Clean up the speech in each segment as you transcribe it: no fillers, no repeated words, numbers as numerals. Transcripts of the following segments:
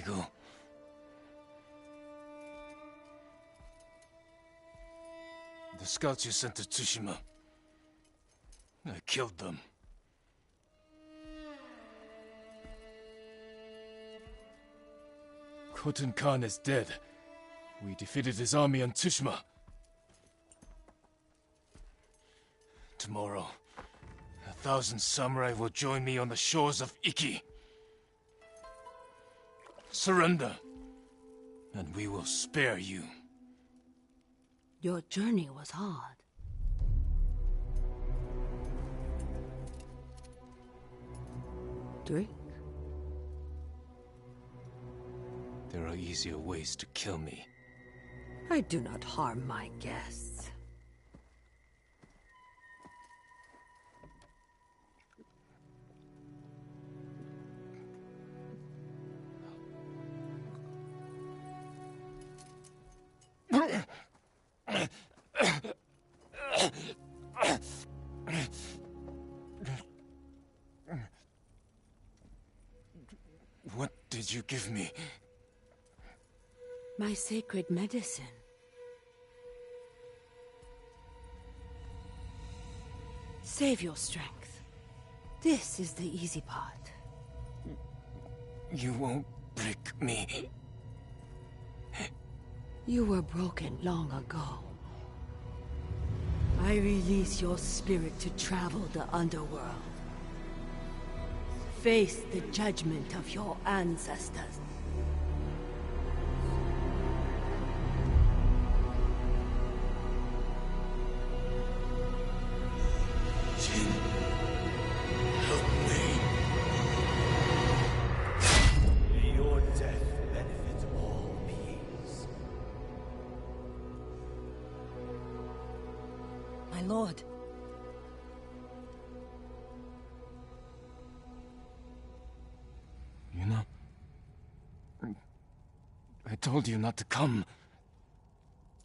Eagle. The scouts you sent to Tsushima. I killed them. Khotun Khan is dead. We defeated his army on Tsushima. Tomorrow, 1,000 samurai will join me on the shores of Iki. Surrender, and we will spare you. Your journey was hard. Drink? There are easier ways to kill me. I do not harm my guests. What did you give me? My sacred medicine. Save your strength. This is the easy part. You won't break me. You were broken long ago. I release your spirit to travel the underworld. Face the judgment of your ancestors. Jin, help me. May your death benefit all beings. My lord. You know, I told you not to come.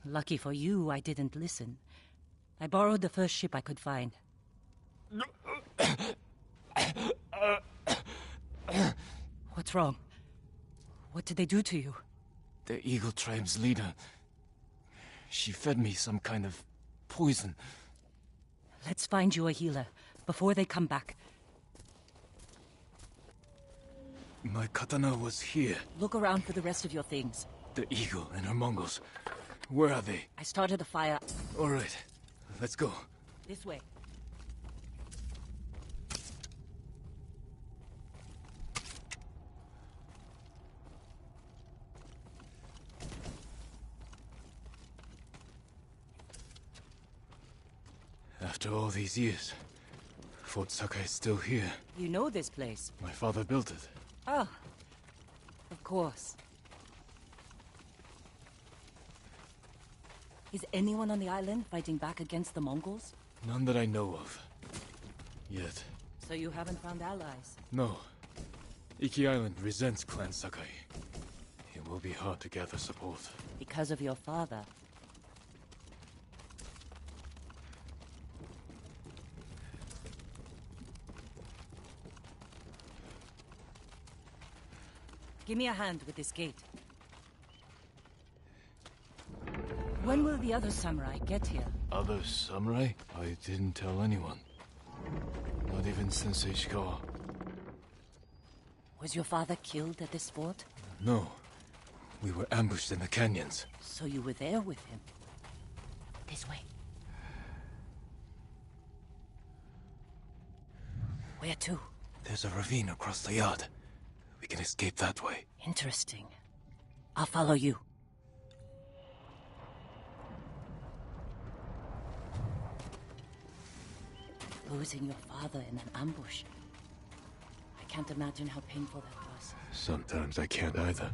Lucky for you, I didn't listen. I borrowed the first ship I could find. What's wrong? What did they do to you? The Eagle Tribe's leader. She fed me some kind of poison. Let's find you a healer, before they come back. My katana was here. Look around for the rest of your things. The Eagle and her Mongols. Where are they? I started a fire. All right, let's go. This way. After all these years, Fort Sakai is still here. You know this place. My father built it. Oh, of course. Is anyone on the island fighting back against the Mongols? None that I know of. Yet. So you haven't found allies? No. Iki Island resents Clan Sakai. It will be hard to gather support. Because of your father. Give me a hand with this gate. When will the other samurai get here? Other samurai? I didn't tell anyone. Not even Sensei Ishikawa. Was your father killed at this fort? No. We were ambushed in the canyons. So you were there with him? This way. Where to? There's a ravine across the yard. We can escape that way. Interesting. I'll follow you. Losing your father in an ambush. I can't imagine how painful that was. Sometimes I can't either.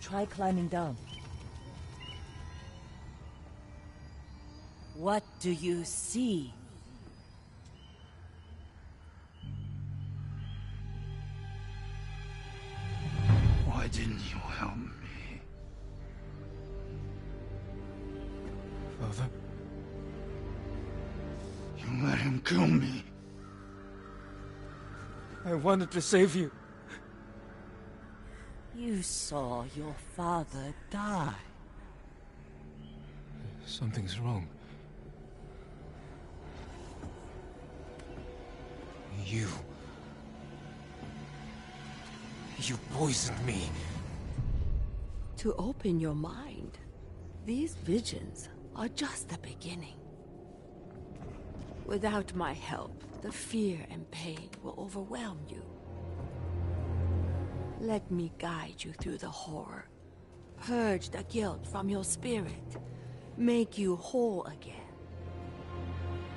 Try climbing down. What do you see? Why didn't you help me? Father? You let him kill me. I wanted to save you. You saw your father die. Something's wrong. You poisoned me. To open your mind, these visions are just the beginning. Without my help, the fear and pain will overwhelm you. Let me guide you through the horror. Purge the guilt from your spirit. Make you whole again.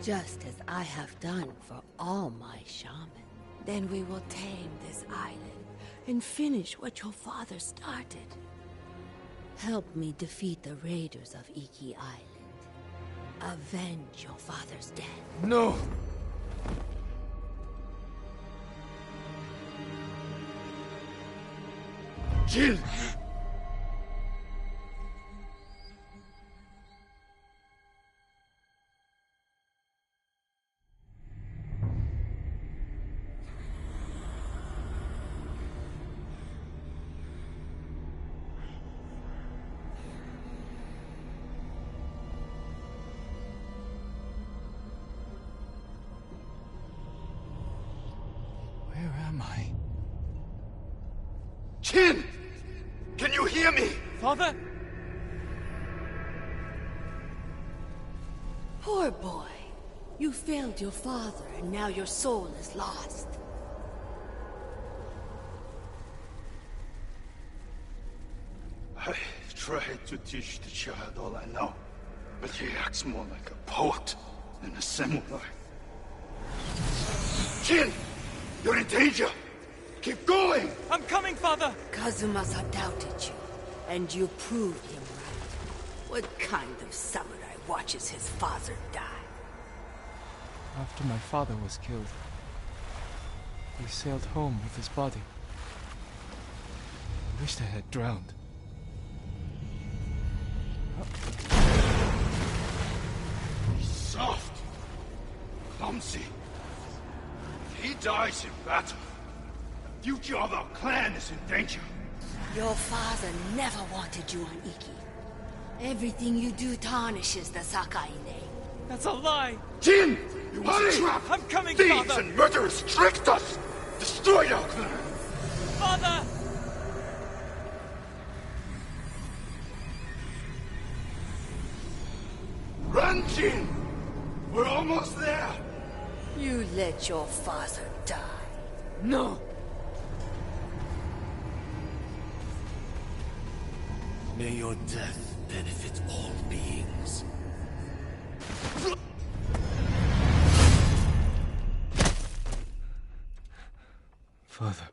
Just as I have done for all my shaman. Then we will tame this island and finish what your father started. Help me defeat the raiders of Iki Island. Avenge your father's death. No! Jill! Where am I? Chin! Can you hear me? Father? Poor boy. You failed your father, and now your soul is lost. I tried to teach the child all I know, but he acts more like a poet than a samurai. Chin! You're in danger! Keep going! I'm coming, Father! Kazumasa doubted you, and you proved him right. What kind of samurai watches his father die? After my father was killed, he sailed home with his body. I wished I had drowned. He's soft, clumsy. If he dies in battle, the future of our clan is in danger. Your father never wanted you on Iki. Everything you do tarnishes the Sakai name. That's a lie! Jin! It was a trap! I'm coming, Thieves Father! and murderers tricked us! Destroyed our clan! Father! Run, Jin! We're almost there! You let your father die. No! May your death benefit all beings. Father.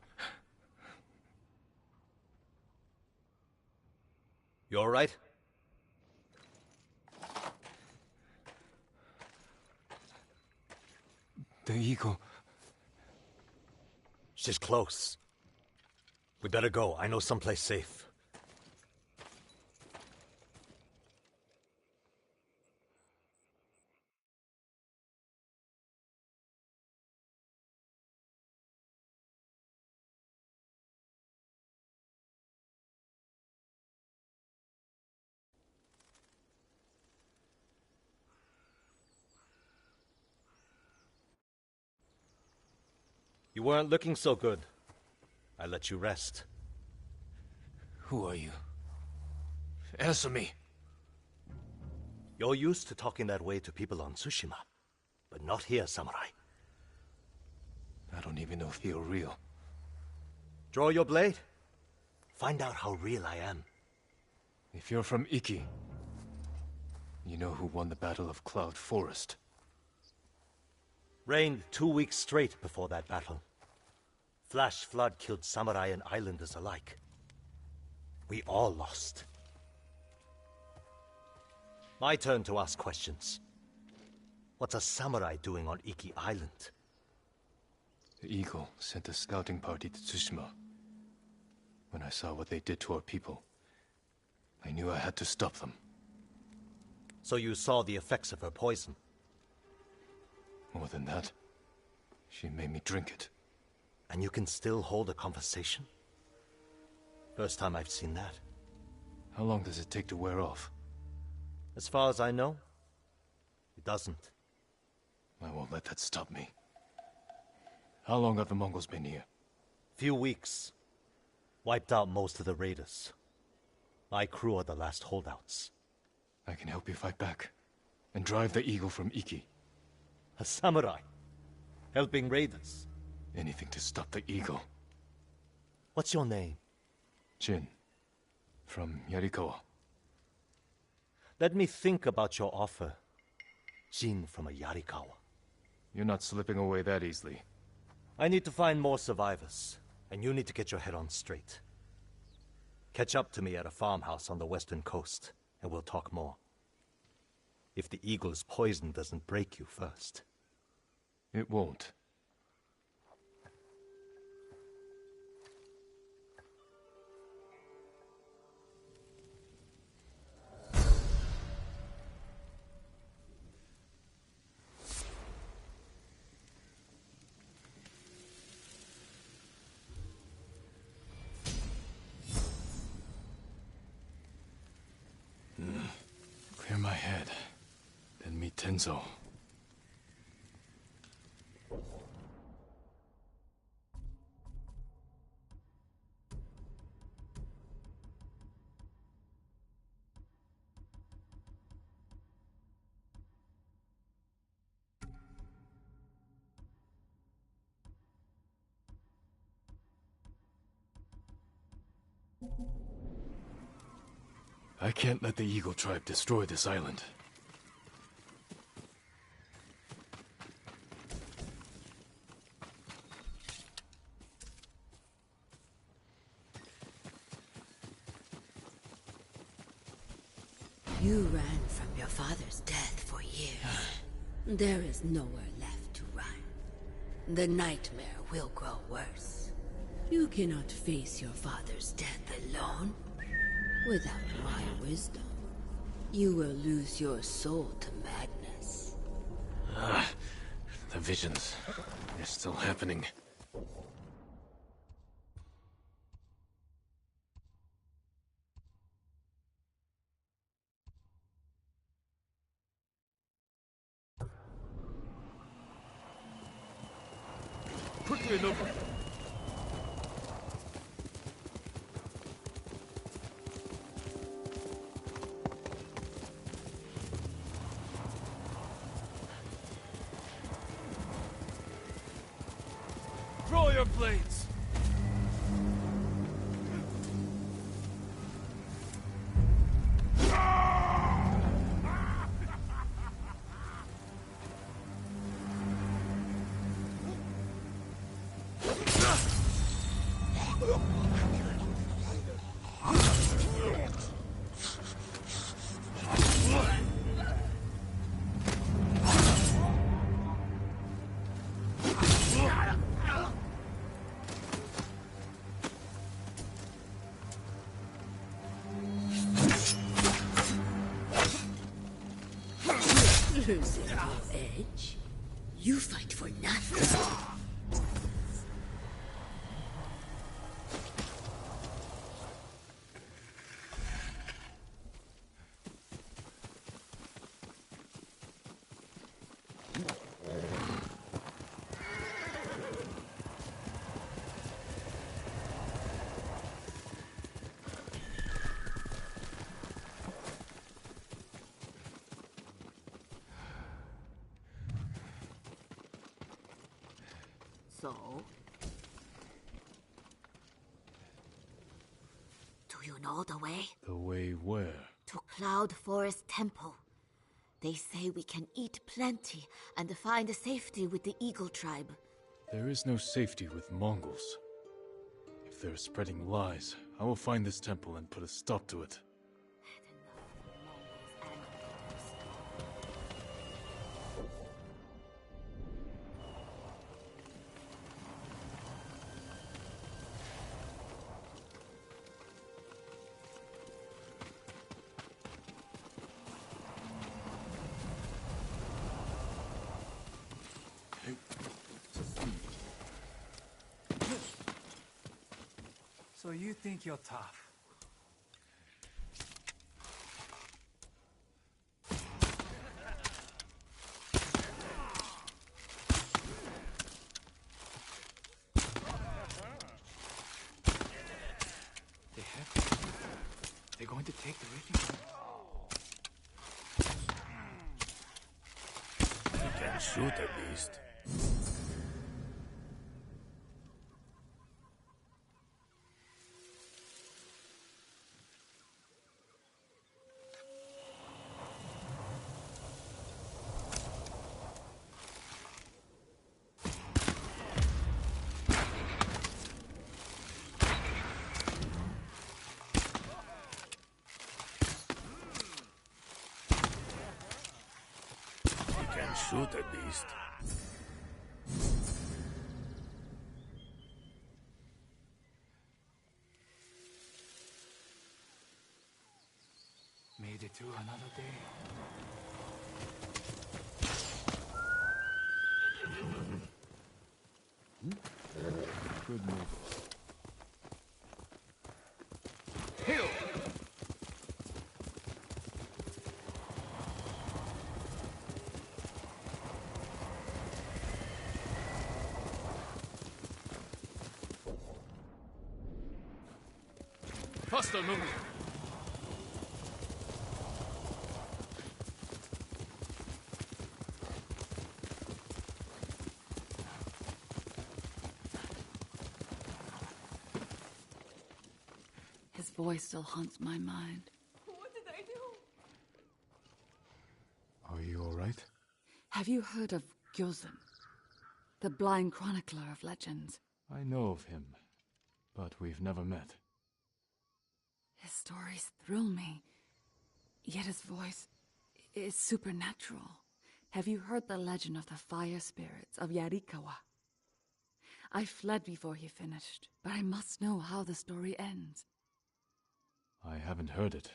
You all right? The eagle. She's close. We better go. I know someplace safe. You weren't looking so good. I let you rest. Who are you? Answer me. You're used to talking that way to people on Tsushima, but not here, samurai. I don't even know if you're real. Draw your blade. Find out how real I am. If you're from Iki, you know who won the Battle of Cloud Forest. Rained 2 weeks straight before that battle. Flash flood killed samurai and islanders alike. We all lost. My turn to ask questions. What's a samurai doing on Iki Island? The Eagle sent a scouting party to Tsushima. When I saw what they did to our people, I knew I had to stop them. So you saw the effects of her poison? More than that, she made me drink it. And you can still hold a conversation? First time I've seen that. How long does it take to wear off? As far as I know, it doesn't. I won't let that stop me. How long have the Mongols been here? Few weeks. Wiped out most of the raiders. My crew are the last holdouts. I can help you fight back. And drive the eagle from Iki. A samurai. Helping raiders. Anything to stop the eagle. What's your name? Jin. From Yarikawa. Let me think about your offer. Jin from a Yarikawa. You're not slipping away that easily. I need to find more survivors, and you need to get your head on straight. Catch up to me at a farmhouse on the western coast, and we'll talk more. If the eagle's poison doesn't break you first. It won't. Clear my head. Then meet Tenzo. I can't let the Eagle tribe destroy this island. You ran from your father's death for years. There is nowhere left to run. The nightmare will grow worse. You cannot face your father's death alone. Without my wisdom, you will lose your soul to madness. The visions, they're still happening. Quickly, Nova! Draw your blades! Losing your edge? You fight for nothing. So? Do you know the way? The way where? To Cloud Forest Temple. They say we can eat plenty and find safety with the Eagle tribe. There is no safety with Mongols. If they're spreading lies, I will find this temple and put a stop to it. So you think you're tough? They have... They're going to take the rigging. You can shoot at least. Shoot at least. Made it through another day. Good move. Hill! Hostile movement. His voice still haunts my mind. What did I do? Are you all right? Have you heard of Gyozen, the blind chronicler of legends? I know of him, but we've never met. His stories thrill me, yet his voice is supernatural. Have you heard the legend of the fire spirits of Yarikawa? I fled before he finished, but I must know how the story ends. I haven't heard it,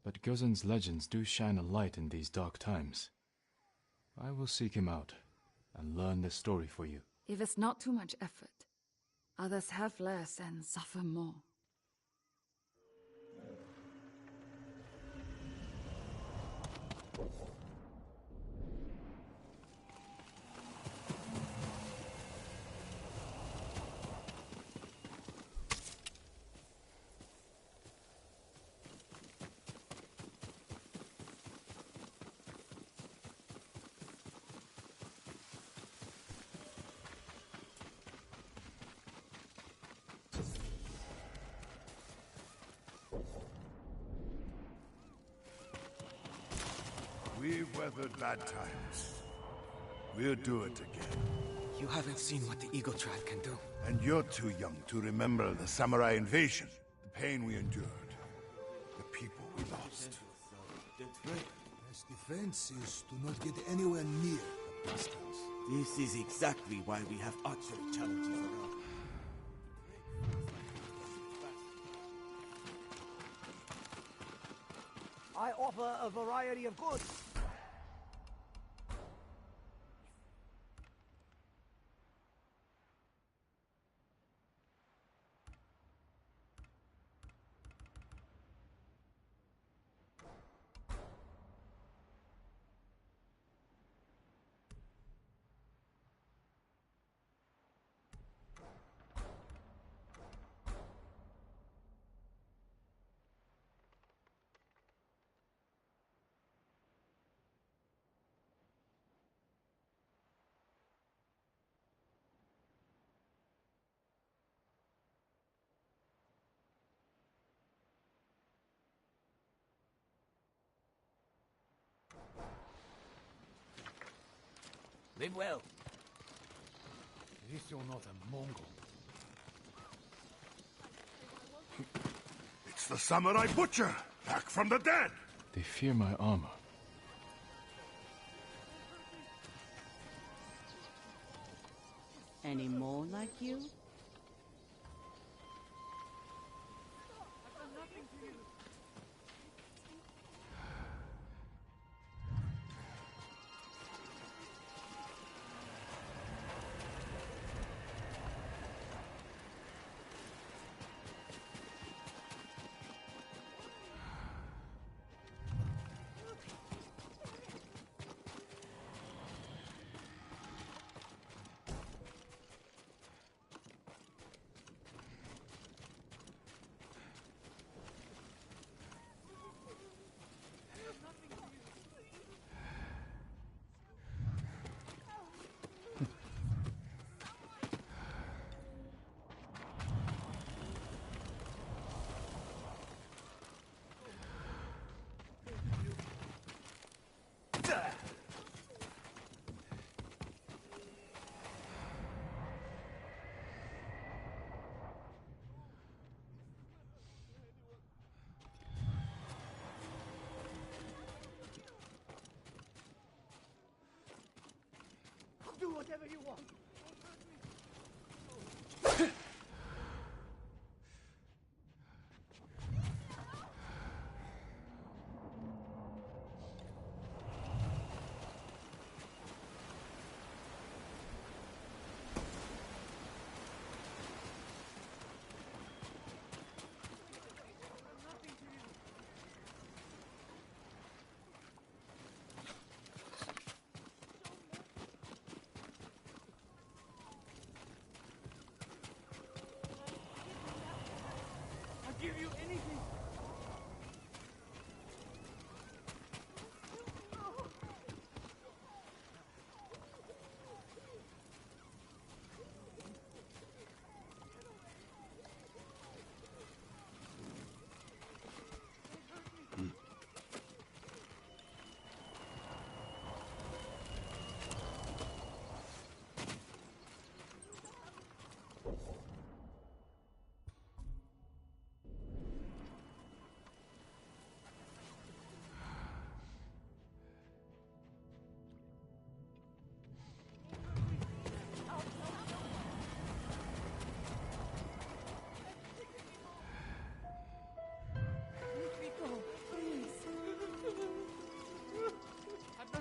but Gyozen's legends do shine a light in these dark times. I will seek him out and learn this story for you. If it's not too much effort, others have less and suffer more. We've weathered bad times. We'll do it again. You haven't seen what the Eagle Tribe can do. And you're too young to remember the samurai invasion, the pain we endured, the people we lost. Best defense is to not get anywhere near the bastards. This is exactly why we have archery challenges around. I offer a variety of goods. Live well. At least you're not a Mongol. It's the samurai butcher, back from the dead! They fear my armor. Any more like you? whatever you want. Give you anything.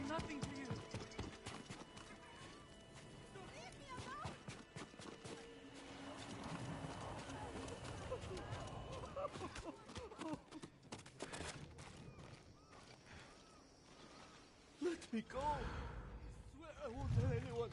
Nothing to you. Let me go. I swear I won't tell anyone.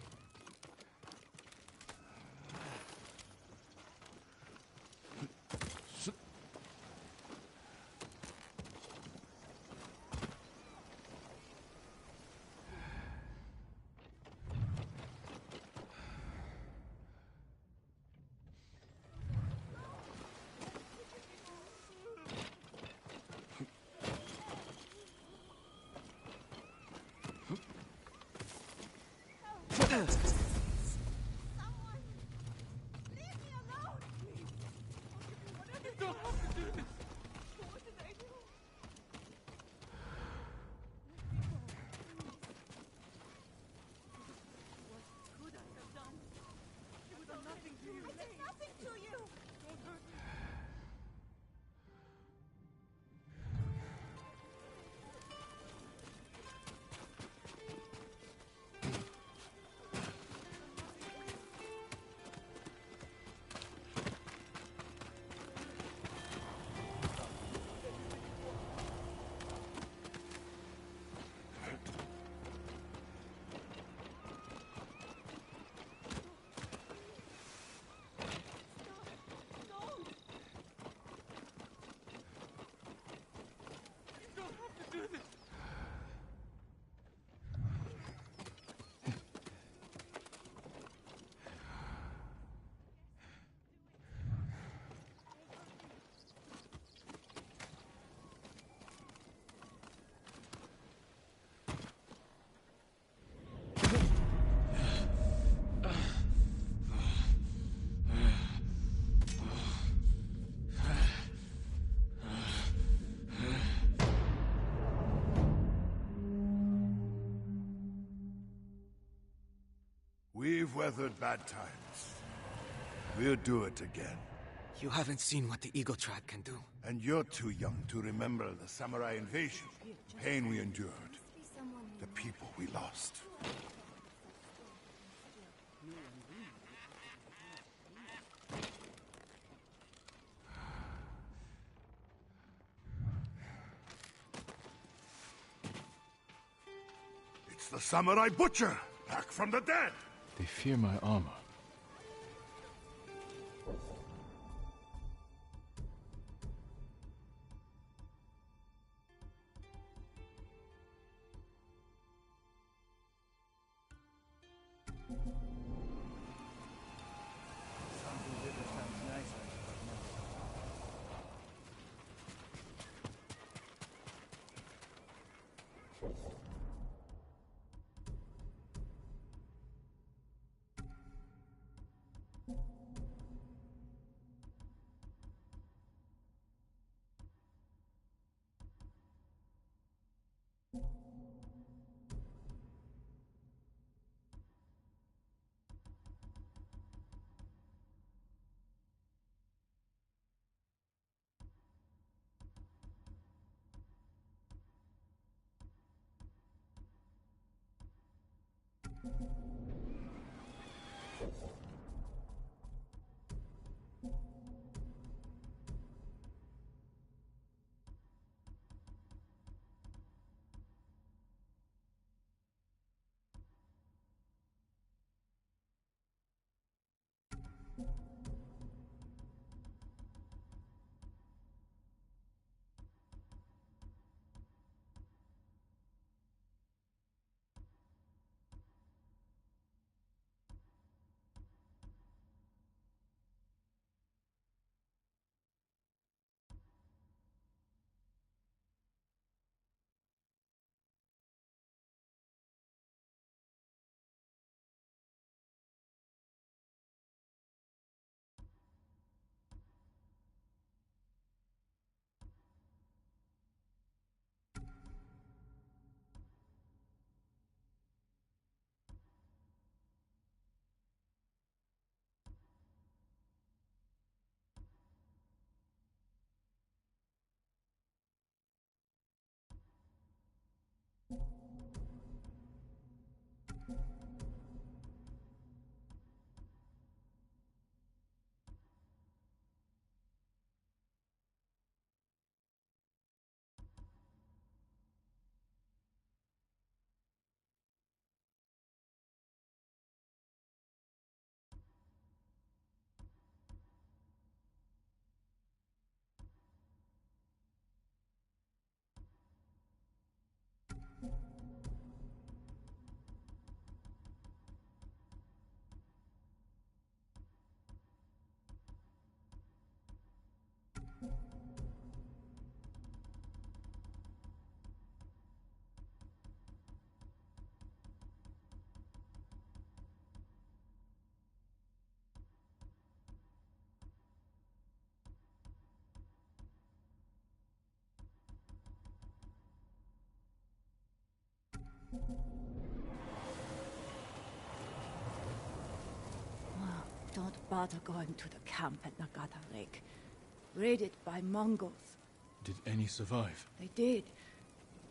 We've weathered bad times. We'll do it again. You haven't seen what the Eagle Tribe can do. And you're too young to remember the samurai invasion, the pain we endured, the people we lost. It's the samurai butcher, back from the dead! They fear my armor. spotted going to the camp at Nagata Lake. Raided by Mongols. Did any survive? They did.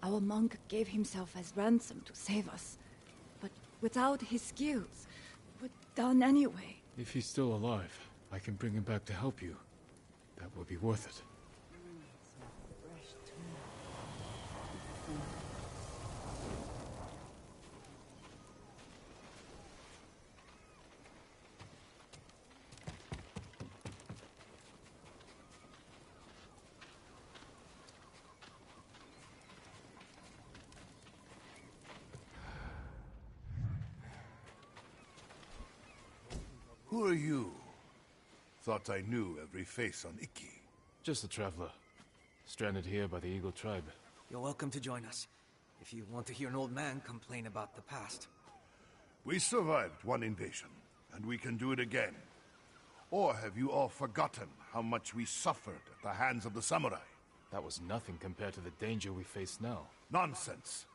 Our monk gave himself as ransom to save us. But without his skills, we're done anyway. If he's still alive, I can bring him back to help you. That would be worth it. Who are you? Thought I knew every face on Iki. Just a traveler. Stranded here by the Eagle tribe. You're welcome to join us, if you want to hear an old man complain about the past. We survived one invasion, and we can do it again. Or have you all forgotten how much we suffered at the hands of the samurai? That was nothing compared to the danger we face now. Nonsense.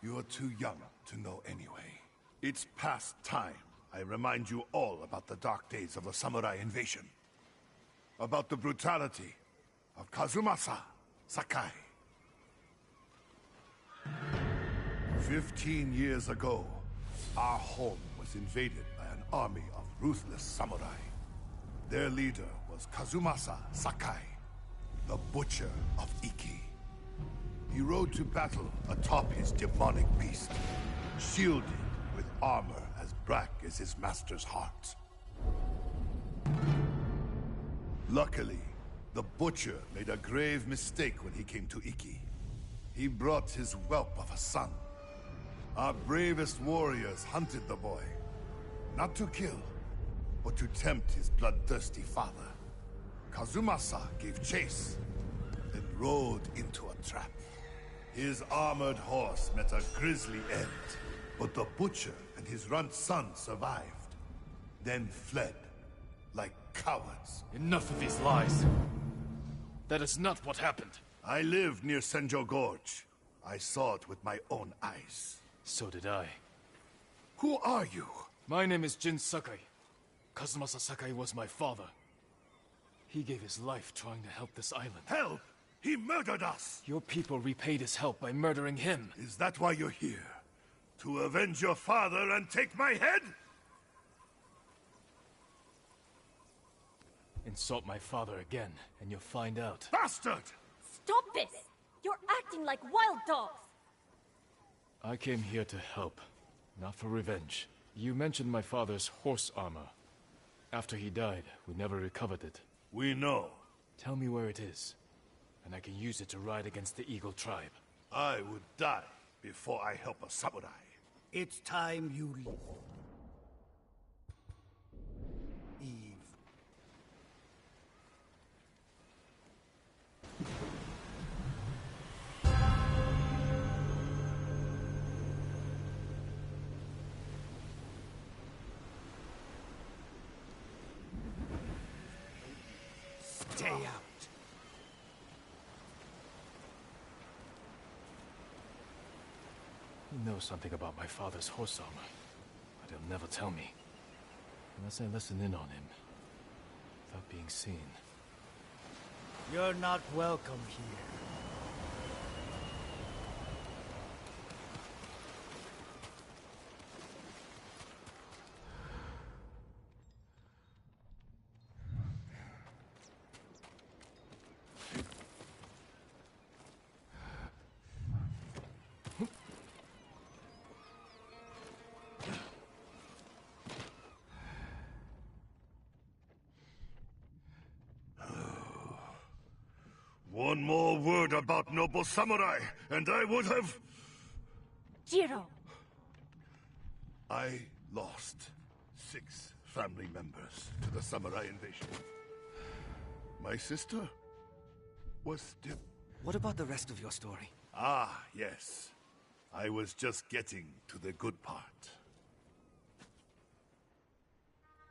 You're too young to know anyway. It's past time I remind you all about the dark days of the samurai invasion. About the brutality of Kazumasa Sakai. 15 years ago, our home was invaded by an army of ruthless samurai. Their leader was Kazumasa Sakai, the Butcher of Iki. He rode to battle atop his demonic beast, shielded with armor as black as his master's heart. Luckily, the Butcher made a grave mistake when he came to Iki. He brought his whelp of a son. Our bravest warriors hunted the boy, not to kill, but to tempt his bloodthirsty father. Kazumasa gave chase, then rode into a trap. His armored horse met a grisly end, but the Butcher and his runt son survived, then fled like cowards. Enough of these lies. That is not what happened. I lived near Senjo Gorge. I saw it with my own eyes. So did I. Who are you? My name is Jin Sakai. Kazumasa Sakai was my father. He gave his life trying to help this island. Help! He murdered us! Your people repaid his help by murdering him. Is that why you're here? To avenge your father and take my head? Insult my father again, and you'll find out. Bastard! Stop this! You're acting like wild dogs! I came here to help, not for revenge. You mentioned my father's horse armor. After he died, we never recovered it. We know. Tell me where it is, and I can use it to ride against the Eagle tribe. I would die before I help a samurai. It's time you leave. Stay out. He knows something about my father's horse armor, but he'll never tell me. Unless I listen in on him, without being seen. You're not welcome here. One more word about noble samurai, and I would have... Jiro! I lost 6 family members to the samurai invasion. My sister was still... What about the rest of your story? Ah, yes. I was just getting to the good part.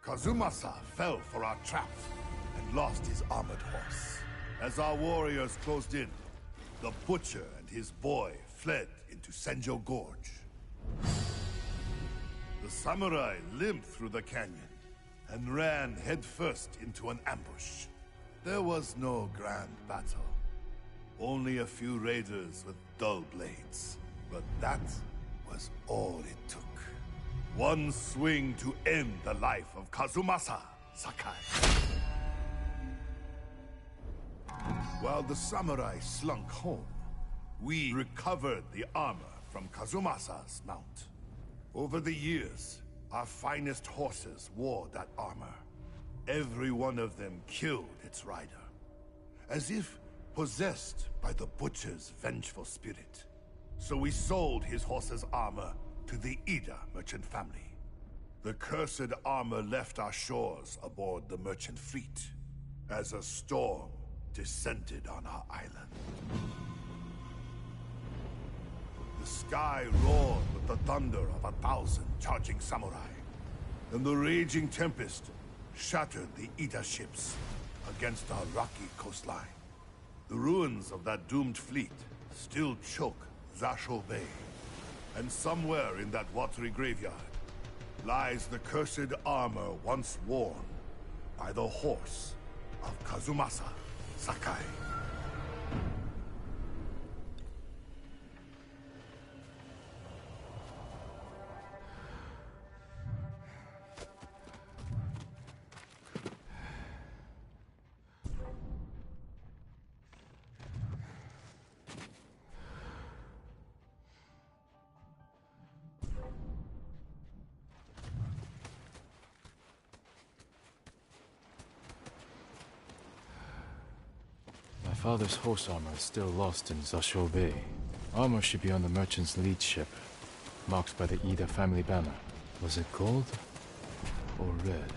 Kazumasa fell for our trap and lost his armored horse. As our warriors closed in, the Butcher and his boy fled into Senjo Gorge. The samurai limped through the canyon and ran headfirst into an ambush. There was no grand battle. Only a few raiders with dull blades. But that was all it took. One swing to end the life of Kazumasa Sakai. While the samurai slunk home, we recovered the armor from Kazumasa's mount. Over the years, our finest horses wore that armor. Every one of them killed its rider, as if possessed by the butcher's vengeful spirit. So we sold his horse's armor to the Ida merchant family. The cursed armor left our shores aboard the merchant fleet, as a storm descended on our island. The sky roared with the thunder of 1,000 charging samurai, and the raging tempest shattered the Ida ships against our rocky coastline. The ruins of that doomed fleet still choke Zasho Bay, and somewhere in that watery graveyard lies the cursed armor once worn by the horse of Kazumasa Sakai. My father's horse armor is still lost in Zasho Bay. Armor should be on the merchant's lead ship, marked by the Ida family banner. Was it gold or red?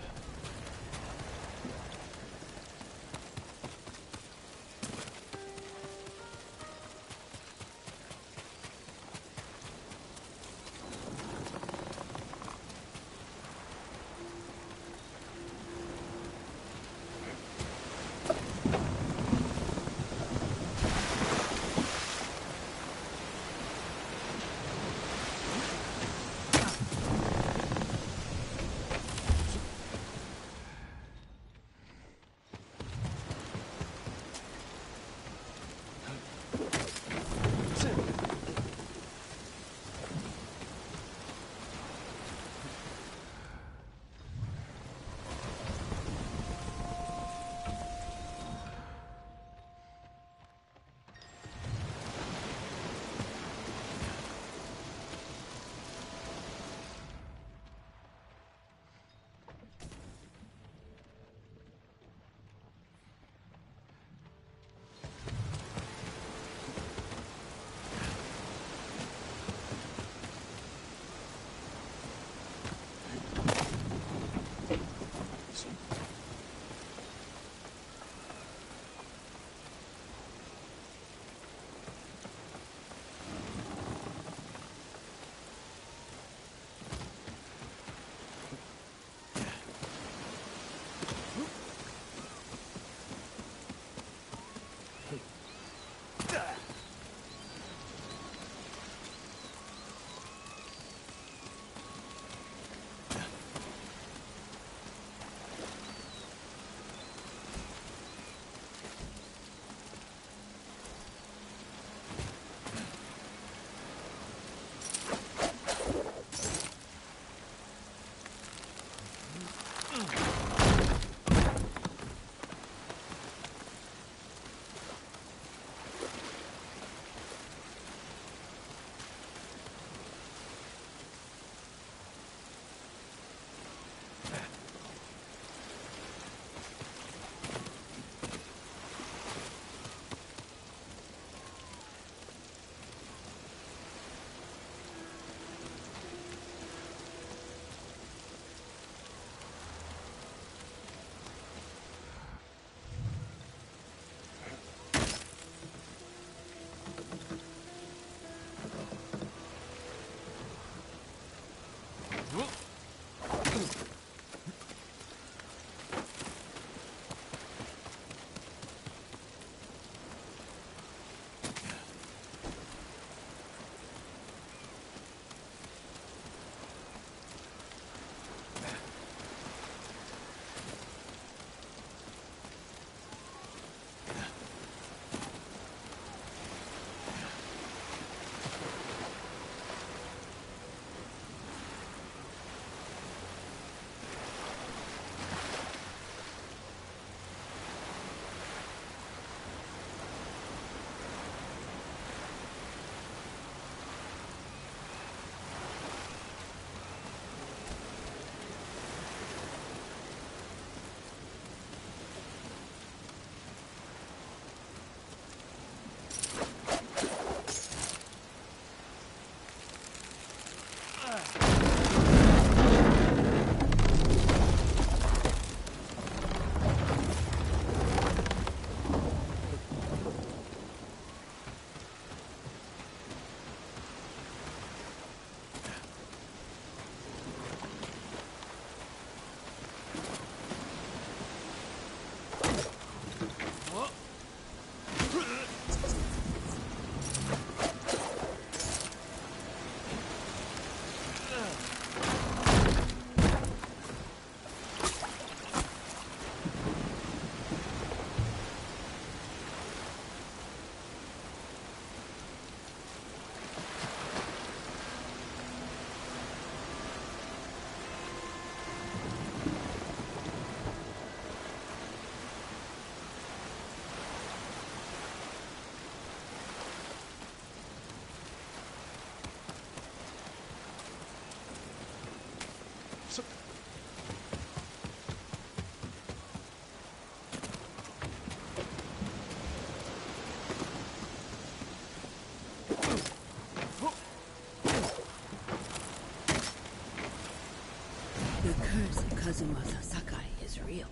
Kazumasa Sakai is real.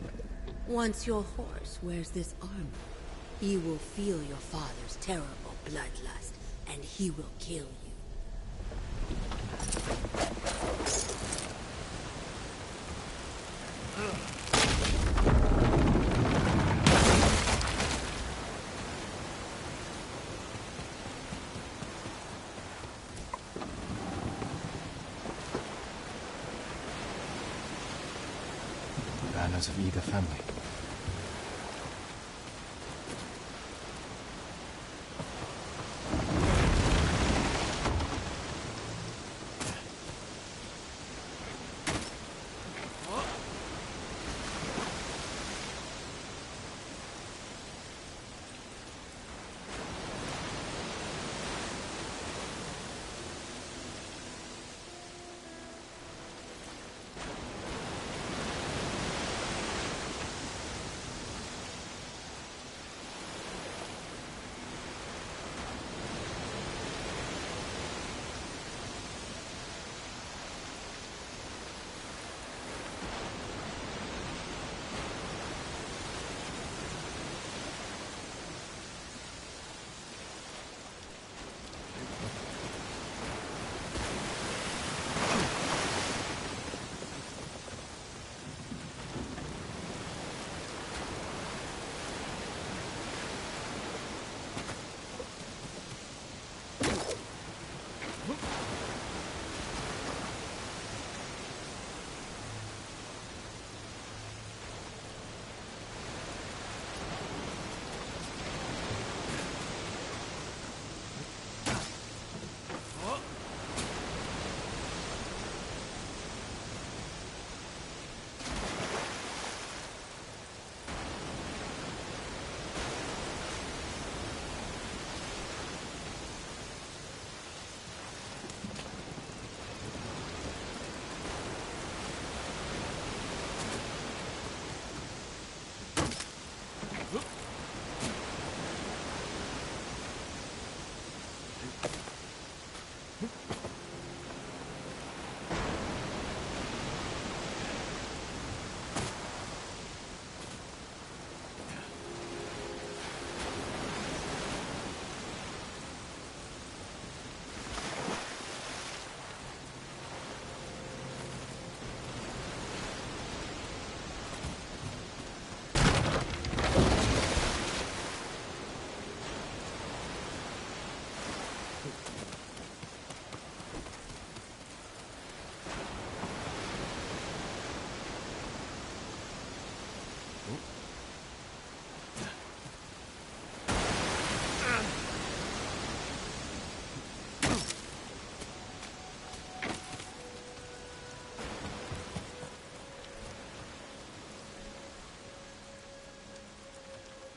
Once your horse wears this armor, he will feel your father's terrible bloodlust, and he will kill you. Banners of either family.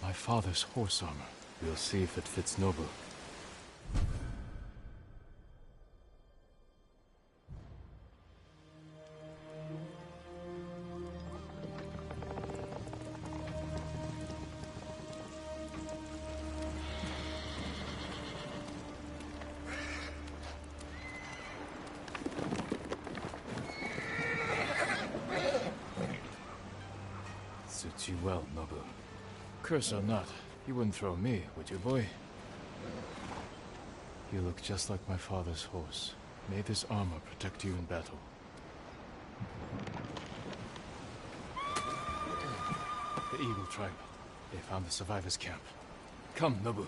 My father's horse armor. We'll see if it fits Nobu. Suits you well, Nobu. Curse or not, you wouldn't throw me, would you, boy? You look just like my father's horse. May this armor protect you in battle. The Eagle Tribe. They found the survivors' camp. Come, Nobu.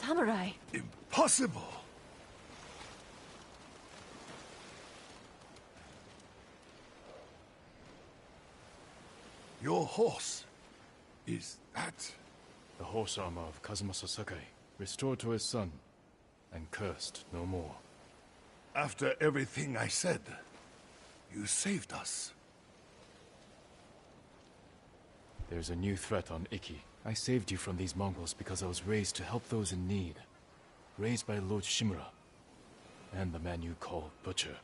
samurai. Impossible! Your horse, is that... The horse armor of Kazuma Sakai, restored to his son, and cursed no more. After everything I said, you saved us. There's a new threat on Iki. I saved you from these Mongols because I was raised to help those in need. Raised by Lord Shimura, and the man you call Butcher.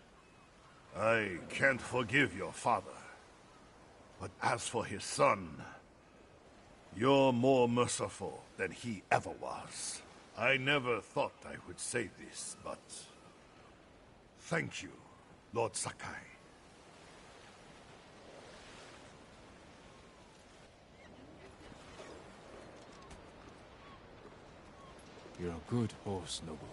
I can't forgive your father. But as for his son, you're more merciful than he ever was. I never thought I would say this, but... thank you, Lord Sakai. You're a good horse, Noble.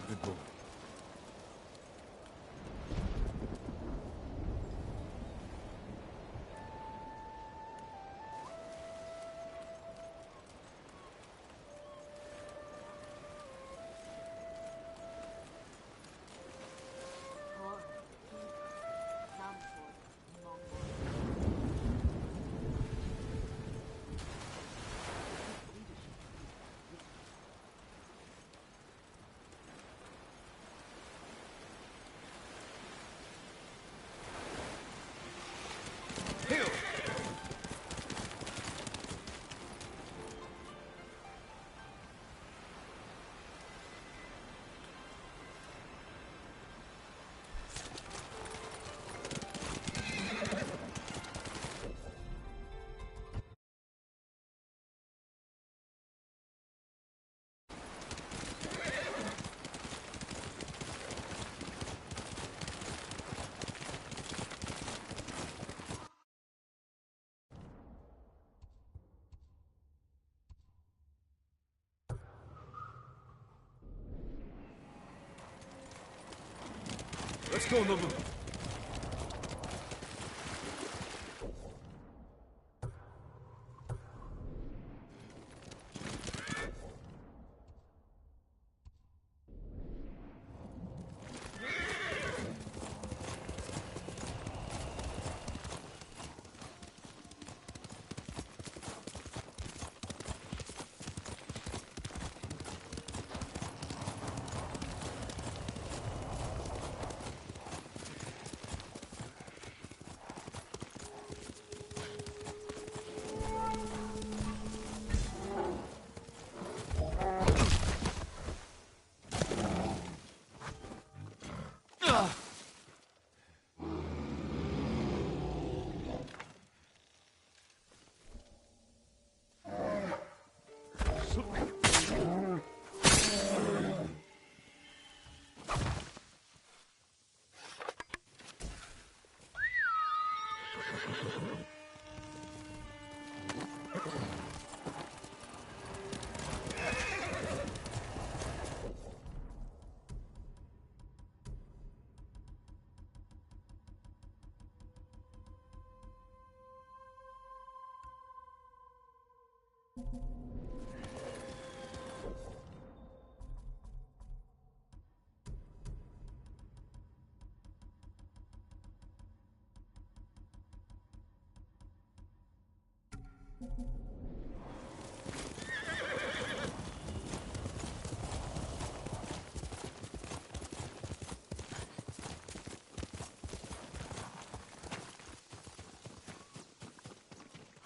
Good boy. Let's go, Nobu.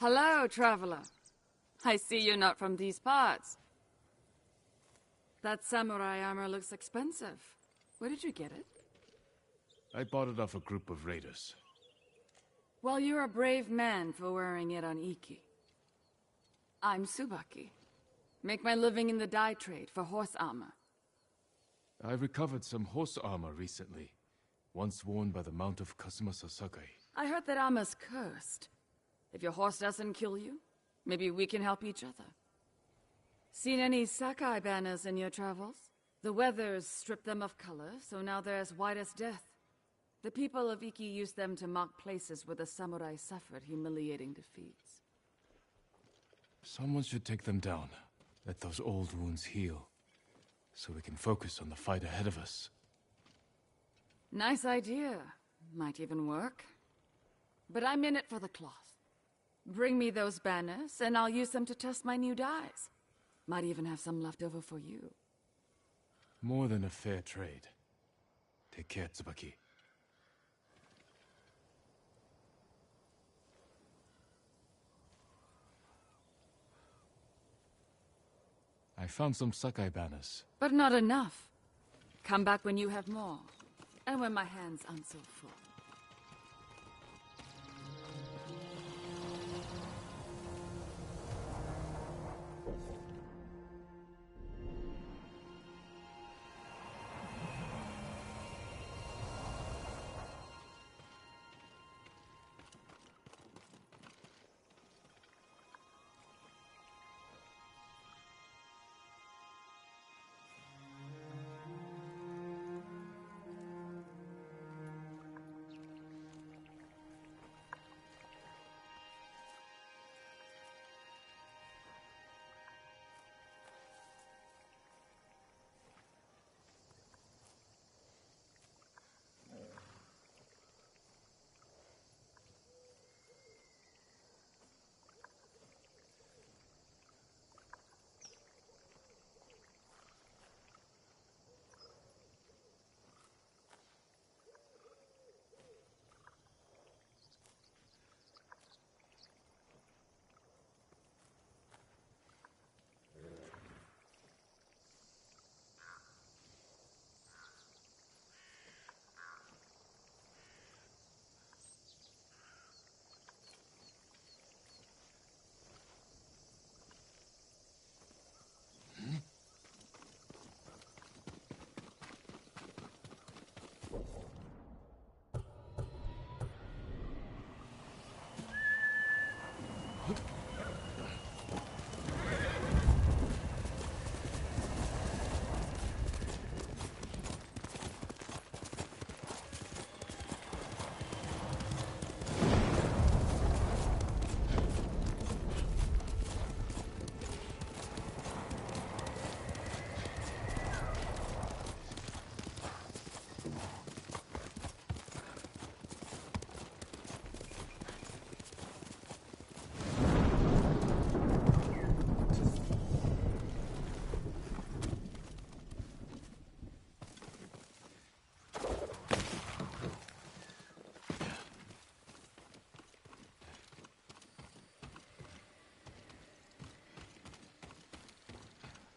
Hello, traveler. I see you're not from these parts. That samurai armor looks expensive. Where did you get it? I bought it off a group of raiders. Well, you're a brave man for wearing it on Iki. I'm Tsubaki. Make my living in the dye trade for horse armor. I recovered some horse armor recently, once worn by the Mount of Kazuma Sasakai. I heard that armor's cursed. If your horse doesn't kill you, maybe we can help each other. Seen any Sakai banners in your travels? The weather's stripped them of color, so now they're as white as death. The people of Iki used them to mark places where the samurai suffered humiliating defeats. Someone should take them down. Let those old wounds heal, so we can focus on the fight ahead of us. Nice idea. Might even work. But I'm in it for the cloth. Bring me those banners, and I'll use them to test my new dyes. Might even have some left over for you. More than a fair trade. Take care, Tsubaki. I found some Sakai banners. But not enough. Come back when you have more. And when my hands aren't so full.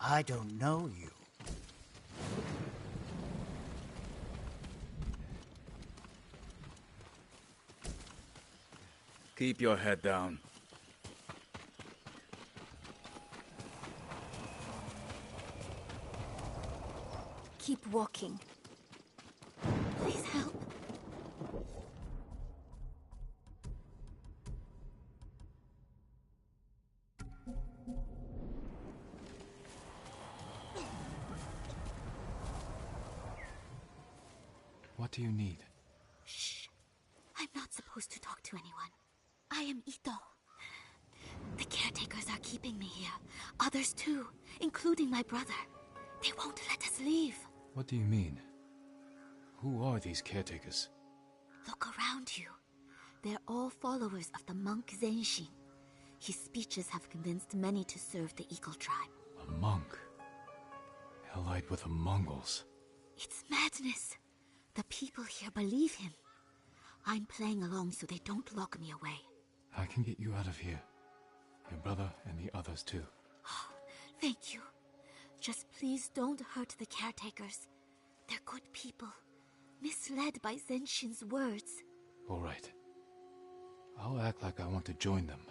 I don't know you. Keep your head down. Keep walking. Please help. What do you need? Shh. I'm not supposed to talk to anyone. I am Ito. The caretakers are keeping me here. Others too, including my brother. They won't let us leave. What do you mean? Who are these caretakers? Look around you. They're all followers of the monk Zenshin. His speeches have convinced many to serve the Eagle tribe. A monk? Allied with the Mongols? It's madness. The people here believe him. I'm playing along so they don't lock me away. I can get you out of here. Your brother and the others too. Thank you. Just please don't hurt the caretakers. They're good people, misled by Zenshin's words. All right. I'll act like I want to join them.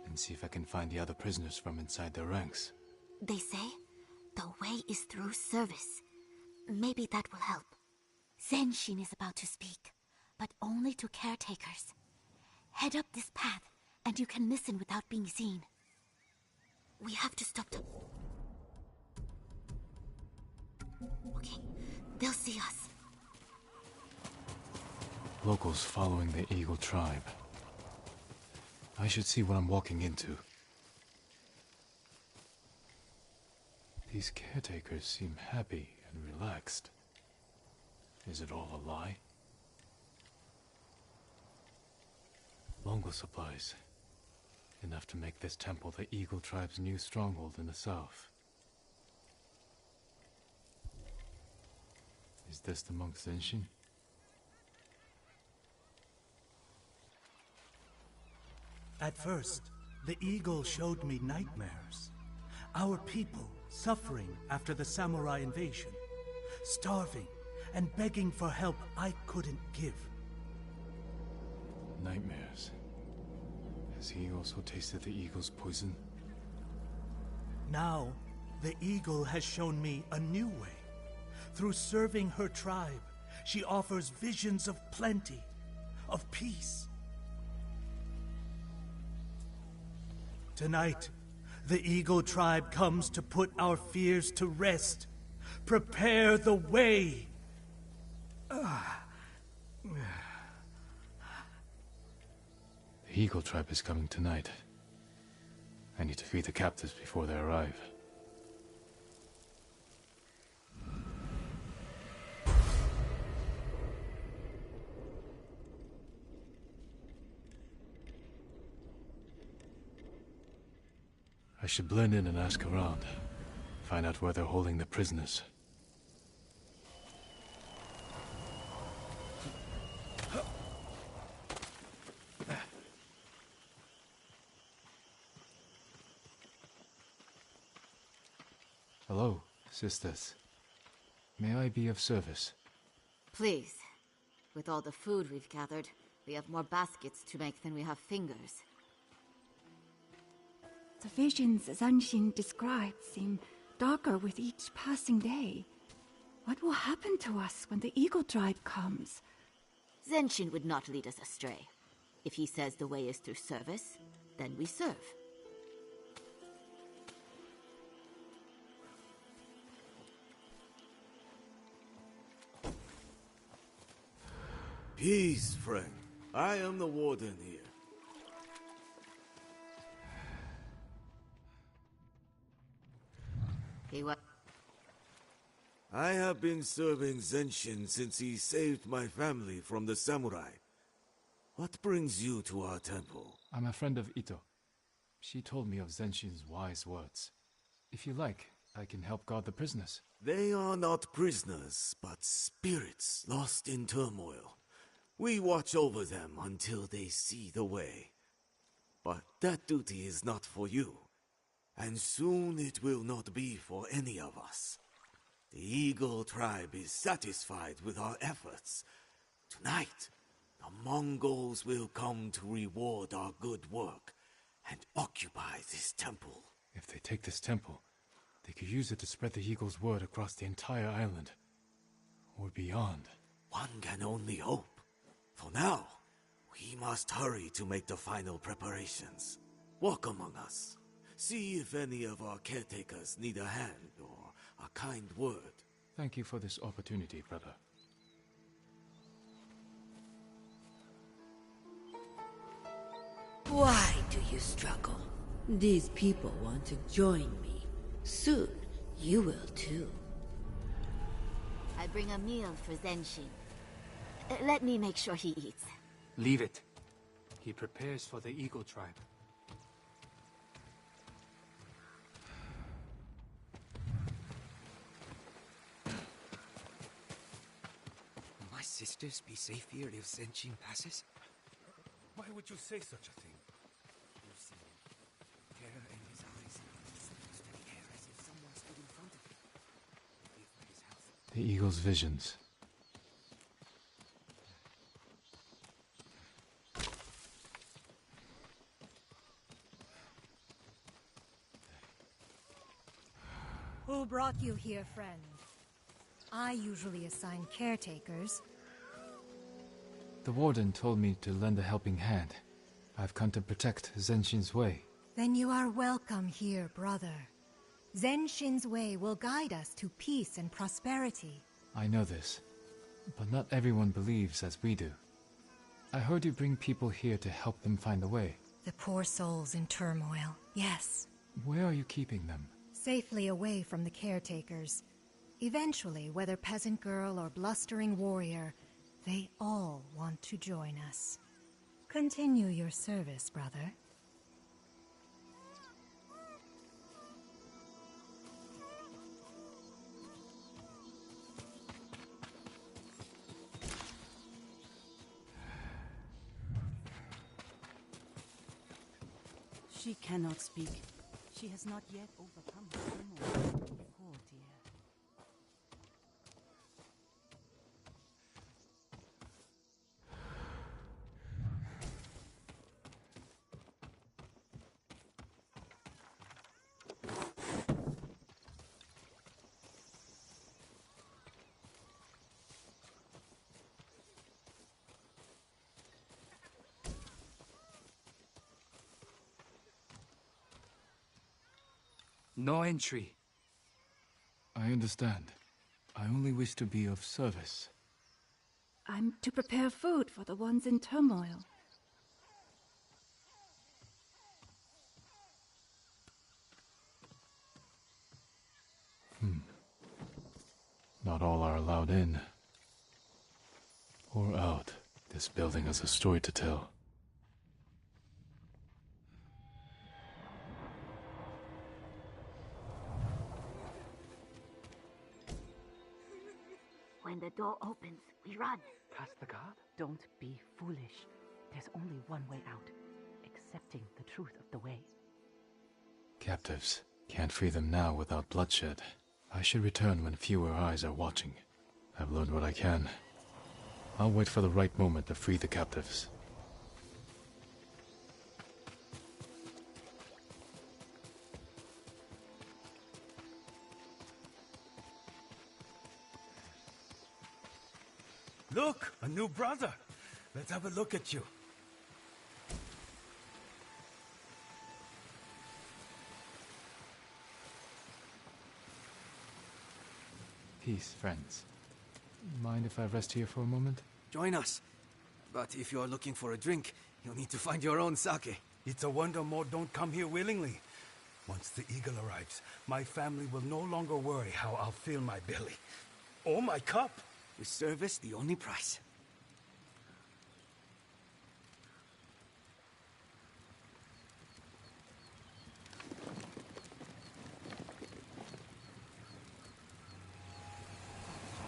And see if I can find the other prisoners from inside their ranks. They say the way is through service. Maybe that will help. Zenshin is about to speak, but only to caretakers. Head up this path, and you can listen without being seen. We have to stop them. Okay, they'll see us. Locals following the Eagle tribe. I should see what I'm walking into. These caretakers seem happy and relaxed. Is it all a lie? Mongol supplies. Enough to make this temple the Eagle tribe's new stronghold in the south. Is this the monk Zenshin? At first, the Eagle showed me nightmares. Our people suffering after the samurai invasion, starving and begging for help I couldn't give. Nightmares. Has he also tasted the Eagle's poison? Now, the Eagle has shown me a new way. Through serving her tribe, she offers visions of plenty, of peace. Tonight, the Eagle tribe comes to put our fears to rest. Prepare the way! The Eagle tribe is coming tonight. I need to free the captives before they arrive. I should blend in and ask around. Find out where they're holding the prisoners. Hello, sisters. May I be of service? Please. With all the food we've gathered, we have more baskets to make than we have fingers. The visions Zenshin described seem darker with each passing day. What will happen to us when the Eagle tribe comes? Zenshin would not lead us astray. If he says the way is through service, then we serve. Peace, friend. I am the warden here. I have been serving Zenshin since he saved my family from the samurai. What brings you to our temple? I'm a friend of Ito. She told me of Zenshin's wise words. If you like, I can help guard the prisoners. They are not prisoners, but spirits lost in turmoil. We watch over them until they see the way. But that duty is not for you. And soon it will not be for any of us. The Eagle tribe is satisfied with our efforts. Tonight, the Mongols will come to reward our good work and occupy this temple. If they take this temple, they could use it to spread the Eagle's word across the entire island. Or beyond. One can only hope. For now, we must hurry to make the final preparations. Walk among us. See if any of our caretakers need a hand or a kind word. Thank you for this opportunity, brother. Why do you struggle? These people want to join me. Soon, you will too. I bring a meal for Zenshin. Let me make sure he eats. Leave it. He prepares for the Eagle tribe. Will my sisters be safe here if Zenshin passes? Why would you say such a thing? You've seen him The eagle's visions. Who brought you here, friend? I usually assign caretakers. The warden told me to lend a helping hand. I've come to protect Zenshin's way. Then you are welcome here, brother. Zenshin's way will guide us to peace and prosperity. I know this, but not everyone believes as we do. I heard you bring people here to help them find the way. The poor souls in turmoil, yes. Where are you keeping them? Safely away from the caretakers. Eventually, whether peasant girl or blustering warrior, they all want to join us. Continue your service, brother. She cannot speak. She has not yet overcome her turmoil. Poor dear. No entry. I understand. I only wish to be of service. I'm to prepare food for the ones in turmoil. Not all are allowed in. Or out. This building has a story to tell. When the door opens, we run. Trust the guard? Don't be foolish. There's only one way out. Accepting the truth of the way. Captives. Can't free them now without bloodshed. I should return when fewer eyes are watching. I've learned what I can. I'll wait for the right moment to free the captives. Look, a new brother. Let's have a look at you. Peace, friends. Mind if I rest here for a moment? Join us. But if you're looking for a drink, you'll need to find your own sake. It's a wonder more don't come here willingly. Once the eagle arrives, my family will no longer worry how I'll fill my belly. Or my cup. With service, the only price.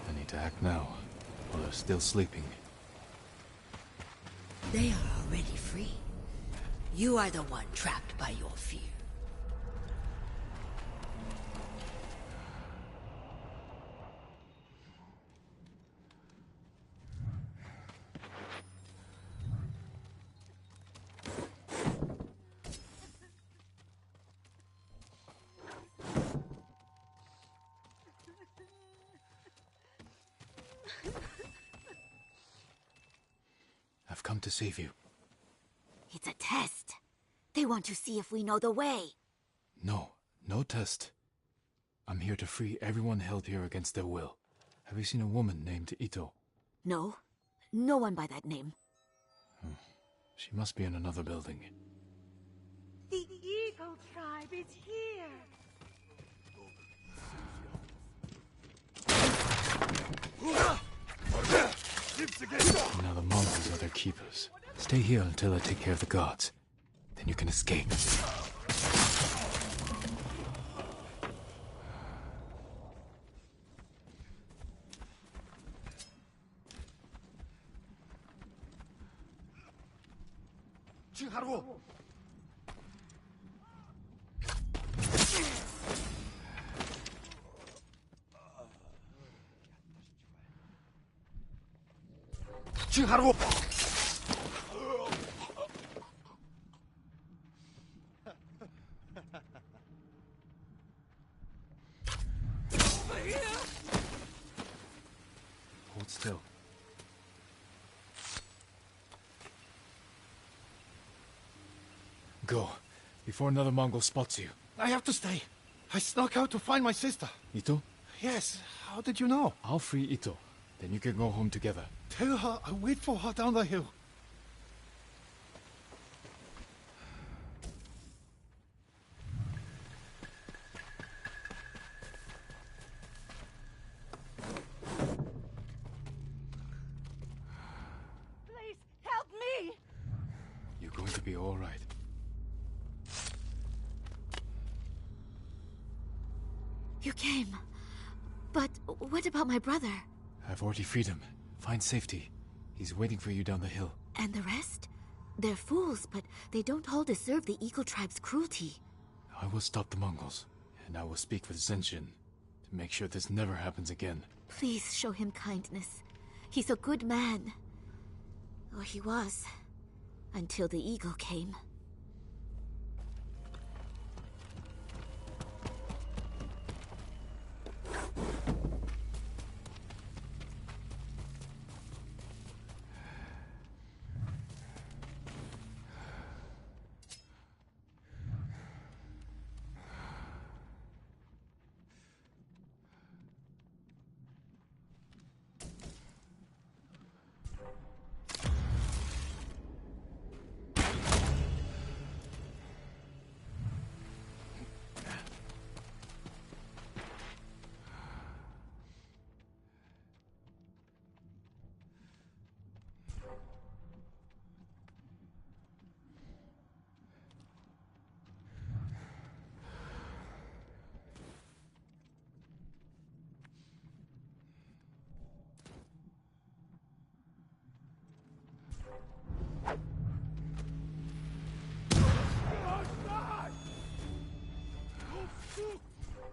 I need to act now, while they're still sleeping. They are already free. You are the one trapped by your fear. I've come to save you. It's a test. They want to see if we know the way. No, no test. I'm here to free everyone held here against their will. Have you seen a woman named Ito? No. No one by that name. She must be in another building. The Eagle tribe is here! Now the monkeys are their keepers. Stay here until I take care of the guards. Then you can escape. 피칭하라고! Hold still. Go, before another Mongol spots you. I have to stay. I snuck out to find my sister. Ito? Yes, how did you know? I'll free Ito. Then you can go home together. Tell her I'll wait for her down the hill. Please, help me! You're going to be all right. You came. But what about my brother? I've already freed him. Find safety. He's waiting for you down the hill. And the rest? They're fools, but they don't all deserve the Eagle Tribe's cruelty. I will stop the Mongols, and I will speak with Zenshin to make sure this never happens again. Please show him kindness. He's a good man. Or he was. Until the eagle came.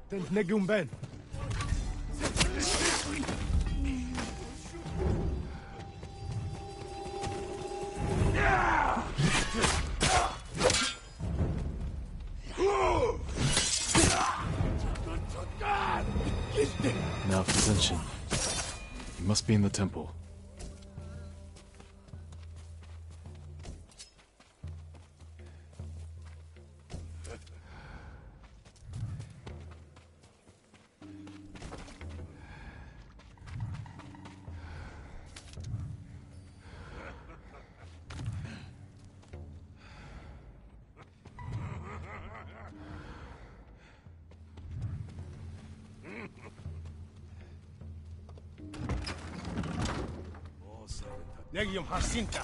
Ten Negum Ben. Now for Zenshin. You must be in the temple. Legium Harsinta.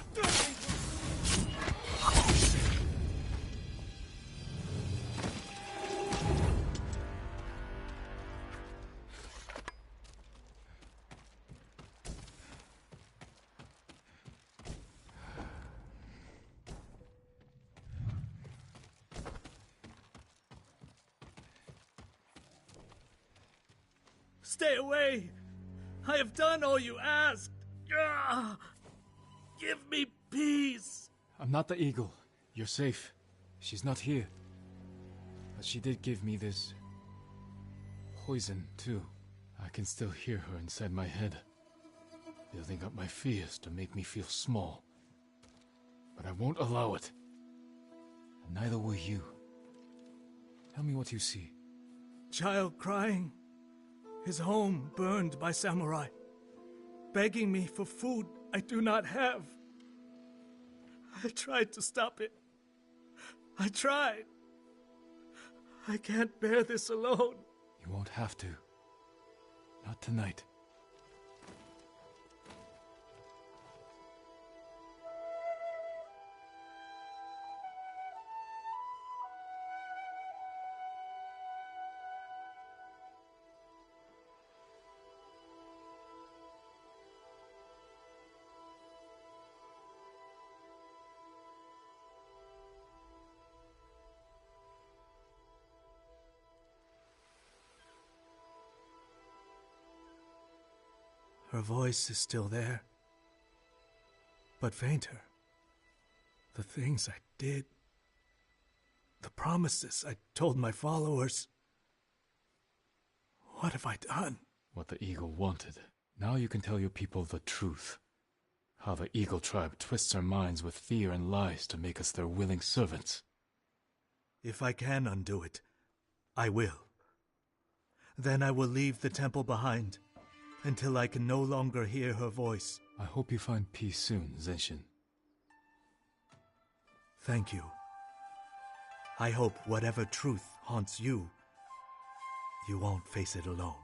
Stay away! I have done all you asked! Ah! Give me peace! I'm not the eagle. You're safe. She's not here. But she did give me this poison, too. I can still hear her inside my head, building up my fears to make me feel small. But I won't allow it. And neither will you. Tell me what you see. Child crying. His home burned by samurai. Begging me for food I do not have. I tried to stop it. I tried. I can't bear this alone. You won't have to. Not tonight. Her voice is still there. but fainter. The things I did, the promises I told my followers. What have I done? What the Eagle wanted. Now you can tell your people the truth. How the Eagle tribe twists our minds with fear and lies to make us their willing servants. If I can undo it, I will. Then I will leave the temple behind, until I can no longer hear her voice. I hope you find peace soon, Zenshin. Thank you. I hope whatever truth haunts you, you won't face it alone.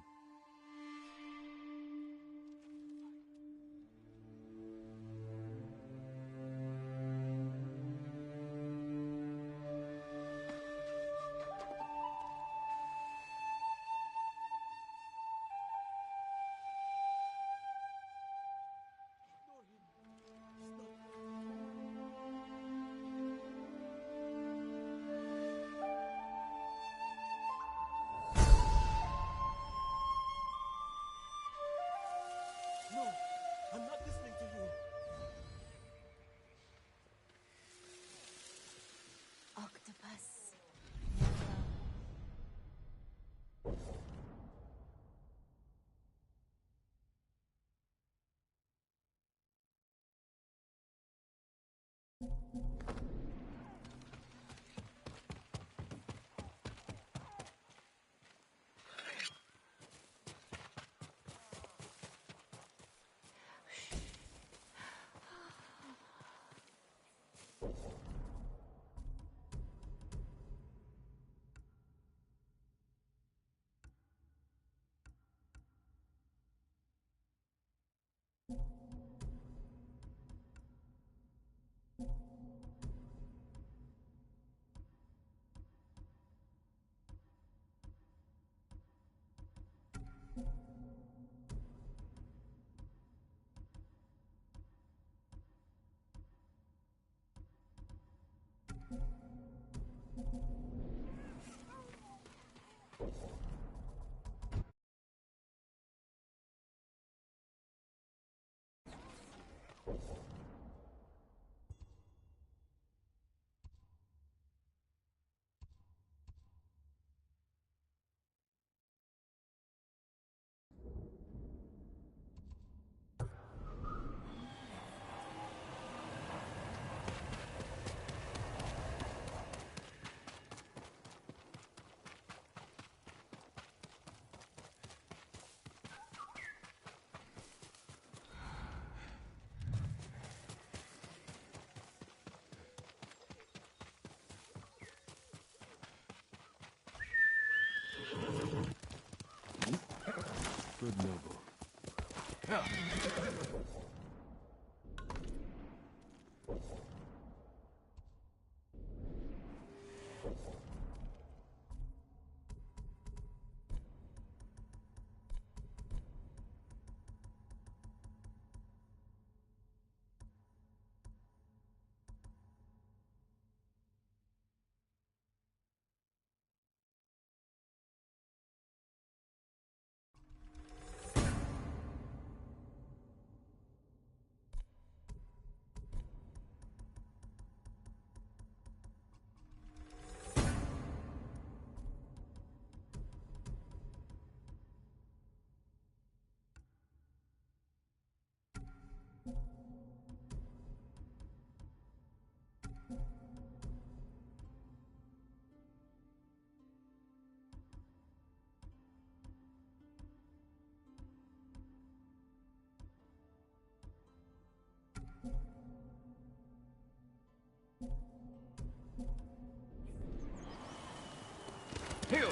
Good noble. Heal!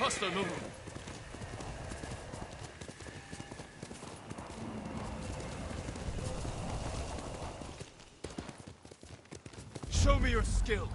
Faster, no. Show me your skill.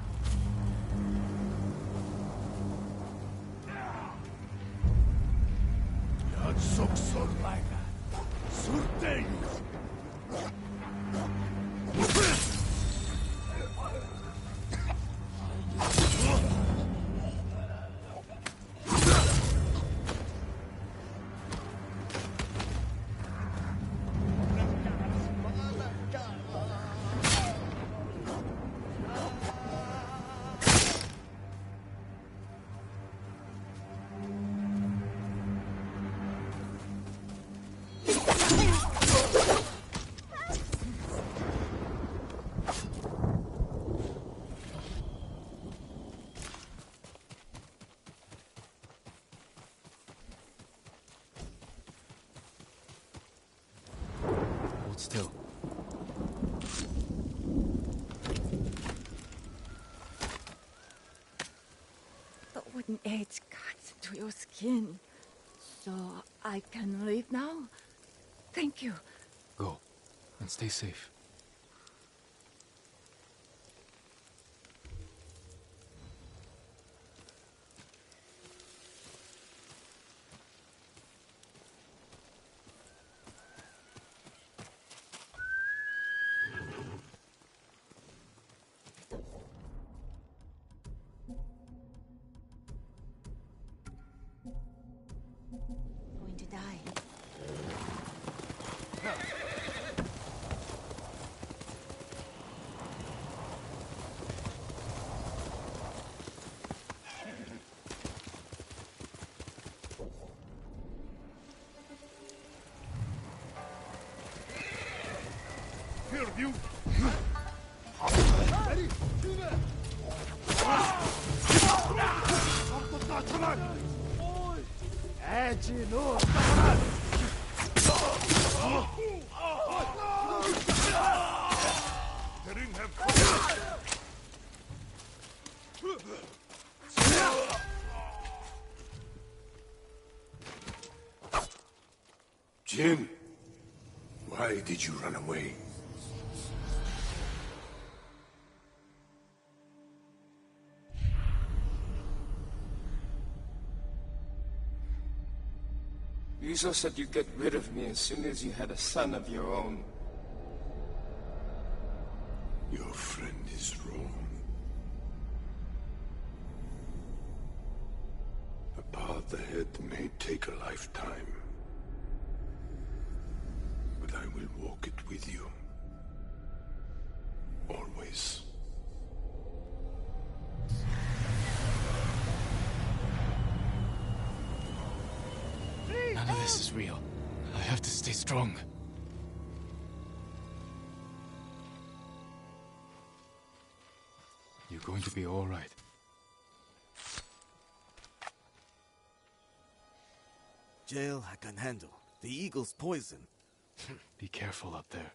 Still. The wooden edge cuts into your skin. So I can leave now? Thank you. Go. And stay safe. Going to die. Here, you. Jin, why did you run away? Yuzo said you'd get rid of me as soon as you had a son of your own. Your friend is wrong. A path ahead may take a lifetime. But I will walk it with you. Always. None of this is real. I have to stay strong. You're going to be all right. Jail I can handle. The eagle's poison. Be careful out there.